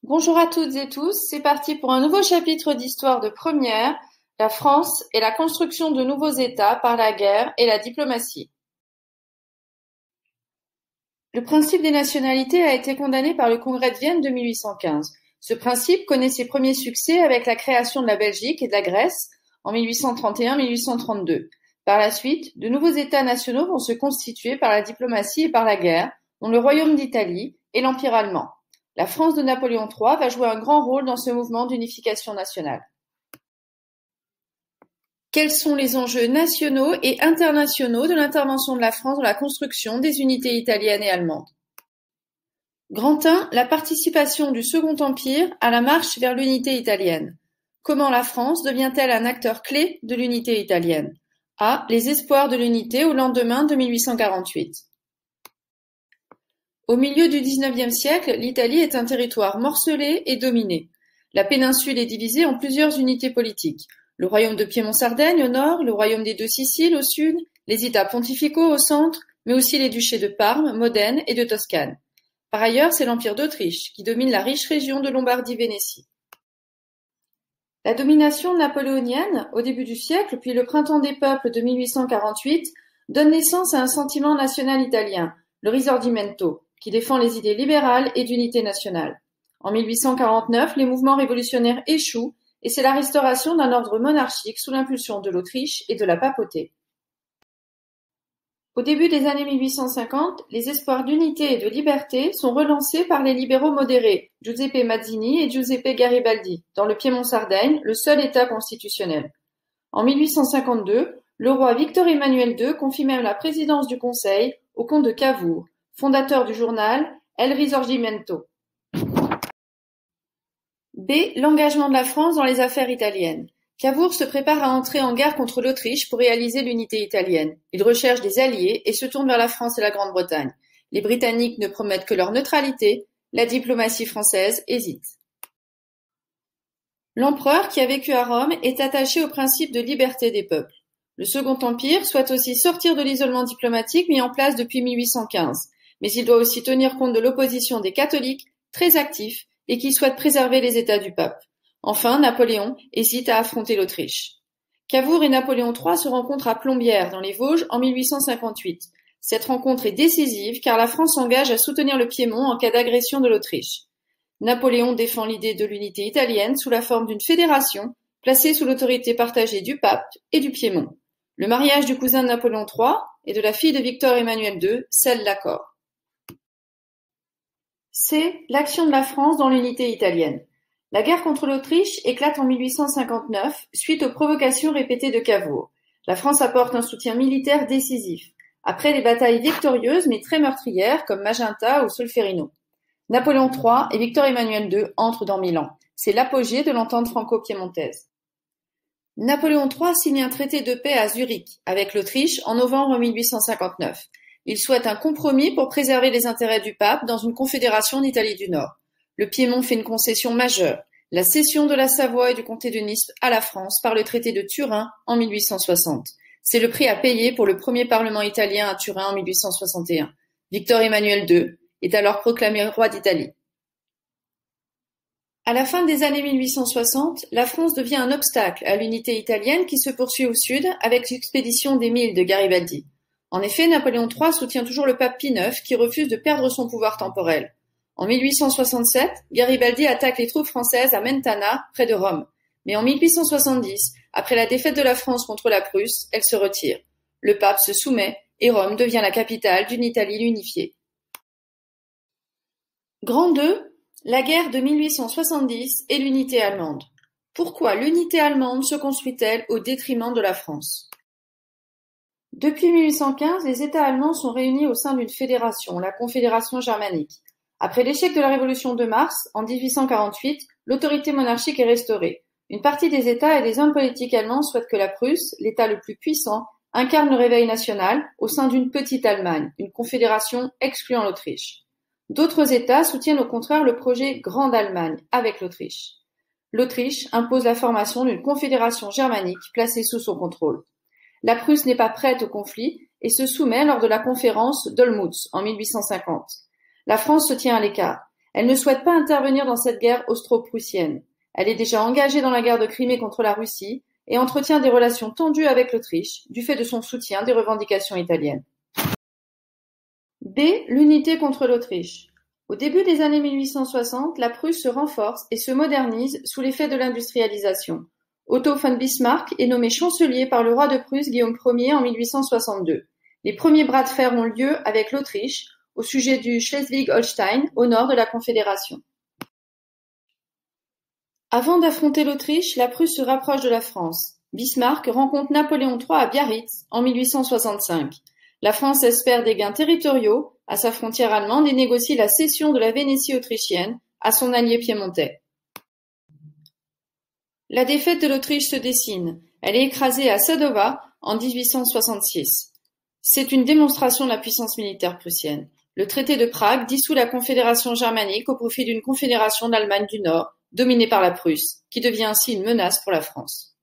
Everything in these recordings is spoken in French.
Bonjour à toutes et tous, c'est parti pour un nouveau chapitre d'histoire de première, la France et la construction de nouveaux États par la guerre et la diplomatie. Le principe des nationalités a été condamné par le Congrès de Vienne de 1815. Ce principe connaît ses premiers succès avec la création de la Belgique et de la Grèce en 1831-1832. Par la suite, de nouveaux États nationaux vont se constituer par la diplomatie et par la guerre, dont le Royaume d'Italie et l'Empire allemand. La France de Napoléon III va jouer un grand rôle dans ce mouvement d'unification nationale. Quels sont les enjeux nationaux et internationaux de l'intervention de la France dans la construction des unités italiennes et allemandes? Grand 1. La participation du Second Empire à la marche vers l'unité italienne. Comment la France devient-elle un acteur clé de l'unité italienne? A. Les espoirs de l'unité au lendemain de 1848. Au milieu du XIXe siècle, l'Italie est un territoire morcelé et dominé. La péninsule est divisée en plusieurs unités politiques. Le royaume de Piémont-Sardaigne au nord, le royaume des Deux Siciles au sud, les États pontificaux au centre, mais aussi les duchés de Parme, Modène et de Toscane. Par ailleurs, c'est l'Empire d'Autriche qui domine la riche région de Lombardie-Vénétie. La domination napoléonienne, au début du siècle, puis le printemps des peuples de 1848, donne naissance à un sentiment national italien, le Risorgimento, qui défend les idées libérales et d'unité nationale. En 1849, les mouvements révolutionnaires échouent et c'est la restauration d'un ordre monarchique sous l'impulsion de l'Autriche et de la papauté. Au début des années 1850, les espoirs d'unité et de liberté sont relancés par les libéraux modérés, Giuseppe Mazzini et Giuseppe Garibaldi, dans le Piémont-Sardaigne, le seul État constitutionnel. En 1852, le roi Victor Emmanuel II confie même la présidence du Conseil au comte de Cavour, fondateur du journal El Risorgimento. B. L'engagement de la France dans les affaires italiennes. Cavour se prépare à entrer en guerre contre l'Autriche pour réaliser l'unité italienne. Il recherche des alliés et se tourne vers la France et la Grande-Bretagne. Les Britanniques ne promettent que leur neutralité, la diplomatie française hésite. L'empereur, qui a vécu à Rome, est attaché au principe de liberté des peuples. Le Second Empire souhaite aussi sortir de l'isolement diplomatique mis en place depuis 1815, mais il doit aussi tenir compte de l'opposition des catholiques, très actifs, et qui souhaitent préserver les États du pape. Enfin, Napoléon hésite à affronter l'Autriche. Cavour et Napoléon III se rencontrent à Plombières, dans les Vosges, en 1858. Cette rencontre est décisive car la France s'engage à soutenir le Piémont en cas d'agression de l'Autriche. Napoléon défend l'idée de l'unité italienne sous la forme d'une fédération placée sous l'autorité partagée du pape et du Piémont. Le mariage du cousin de Napoléon III et de la fille de Victor Emmanuel II scelle l'accord. C. L'action de la France dans l'unité italienne. La guerre contre l'Autriche éclate en 1859 suite aux provocations répétées de Cavour. La France apporte un soutien militaire décisif, après des batailles victorieuses mais très meurtrières comme Magenta ou Solferino. Napoléon III et Victor Emmanuel II entrent dans Milan. C'est l'apogée de l'entente franco-piémontaise. Napoléon III signe un traité de paix à Zurich avec l'Autriche en novembre 1859. Il souhaite un compromis pour préserver les intérêts du pape dans une confédération d'Italie du Nord. Le Piémont fait une concession majeure, la cession de la Savoie et du comté de Nice à la France par le traité de Turin en 1860. C'est le prix à payer pour le premier parlement italien à Turin en 1861. Victor Emmanuel II est alors proclamé roi d'Italie. À la fin des années 1860, la France devient un obstacle à l'unité italienne qui se poursuit au sud avec l'expédition d'Émile de Garibaldi. En effet, Napoléon III soutient toujours le pape Pie IX qui refuse de perdre son pouvoir temporel. En 1867, Garibaldi attaque les troupes françaises à Mentana, près de Rome. Mais en 1870, après la défaite de la France contre la Prusse, elle se retire. Le pape se soumet et Rome devient la capitale d'une Italie unifiée. Grand 2. La guerre de 1870 et l'unité allemande. Pourquoi l'unité allemande se construit-elle au détriment de la France? Depuis 1815, les États allemands sont réunis au sein d'une fédération, la Confédération germanique. Après l'échec de la Révolution de Mars, en 1848, l'autorité monarchique est restaurée. Une partie des États et des hommes politiques allemands souhaitent que la Prusse, l'État le plus puissant, incarne le réveil national au sein d'une petite Allemagne, une confédération excluant l'Autriche. D'autres États soutiennent au contraire le projet Grande Allemagne avec l'Autriche. L'Autriche impose la formation d'une confédération germanique placée sous son contrôle. La Prusse n'est pas prête au conflit et se soumet lors de la conférence d'Olmütz en 1850. La France se tient à l'écart. Elle ne souhaite pas intervenir dans cette guerre austro-prussienne. Elle est déjà engagée dans la guerre de Crimée contre la Russie et entretient des relations tendues avec l'Autriche, du fait de son soutien des revendications italiennes. B. L'unité contre l'Autriche. Au début des années 1860, la Prusse se renforce et se modernise sous l'effet de l'industrialisation. Otto von Bismarck est nommé chancelier par le roi de Prusse Guillaume Ier en 1862. Les premiers bras de fer ont lieu avec l'Autriche au sujet du Schleswig-Holstein au nord de la Confédération. Avant d'affronter l'Autriche, la Prusse se rapproche de la France. Bismarck rencontre Napoléon III à Biarritz en 1865. La France espère des gains territoriaux à sa frontière allemande et négocie la cession de la Vénétie autrichienne à son allié piémontais. La défaite de l'Autriche se dessine. Elle est écrasée à Sadowa en 1866. C'est une démonstration de la puissance militaire prussienne. Le traité de Prague dissout la Confédération germanique au profit d'une confédération d'Allemagne du Nord, dominée par la Prusse, qui devient ainsi une menace pour la France.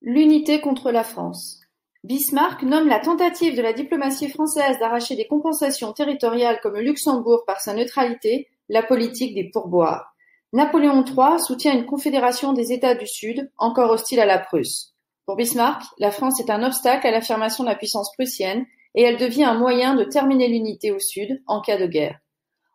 L'unité contre la France. Bismarck nomme la tentative de la diplomatie française d'arracher des compensations territoriales comme le Luxembourg par sa neutralité la politique des pourboires. Napoléon III soutient une confédération des États du Sud, encore hostile à la Prusse. Pour Bismarck, la France est un obstacle à l'affirmation de la puissance prussienne et elle devient un moyen de terminer l'unité au Sud en cas de guerre.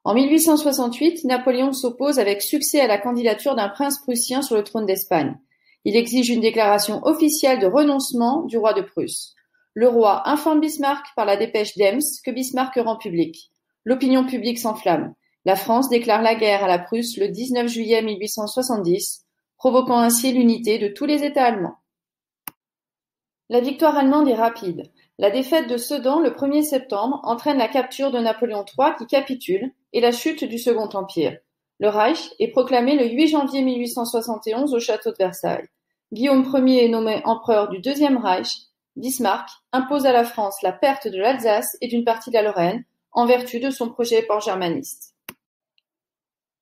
En 1868, Napoléon s'oppose avec succès à la candidature d'un prince prussien sur le trône d'Espagne. Il exige une déclaration officielle de renoncement du roi de Prusse. Le roi informe Bismarck par la dépêche d'Ems que Bismarck rend publique. L'opinion publique s'enflamme. La France déclare la guerre à la Prusse le 19 juillet 1870, provoquant ainsi l'unité de tous les États allemands. La victoire allemande est rapide. La défaite de Sedan le 1er septembre entraîne la capture de Napoléon III qui capitule et la chute du Second Empire. Le Reich est proclamé le 8 janvier 1871 au château de Versailles. Guillaume Ier est nommé empereur du Deuxième Reich. Bismarck impose à la France la perte de l'Alsace et d'une partie de la Lorraine en vertu de son projet pangermaniste.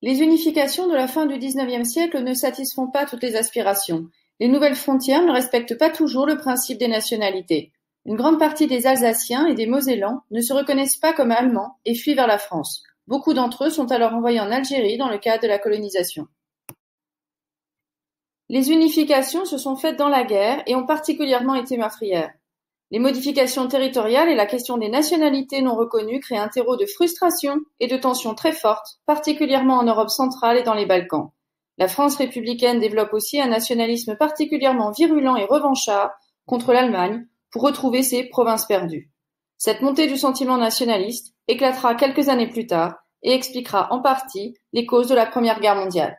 Les unifications de la fin du XIXe siècle ne satisfont pas toutes les aspirations. Les nouvelles frontières ne respectent pas toujours le principe des nationalités. Une grande partie des Alsaciens et des Mosellans ne se reconnaissent pas comme allemands et fuient vers la France. Beaucoup d'entre eux sont alors envoyés en Algérie dans le cadre de la colonisation. Les unifications se sont faites dans la guerre et ont particulièrement été meurtrières. Les modifications territoriales et la question des nationalités non reconnues créent un terreau de frustration et de tensions très fortes, particulièrement en Europe centrale et dans les Balkans. La France républicaine développe aussi un nationalisme particulièrement virulent et revanchard contre l'Allemagne pour retrouver ses provinces perdues. Cette montée du sentiment nationaliste éclatera quelques années plus tard et expliquera en partie les causes de la Première Guerre mondiale.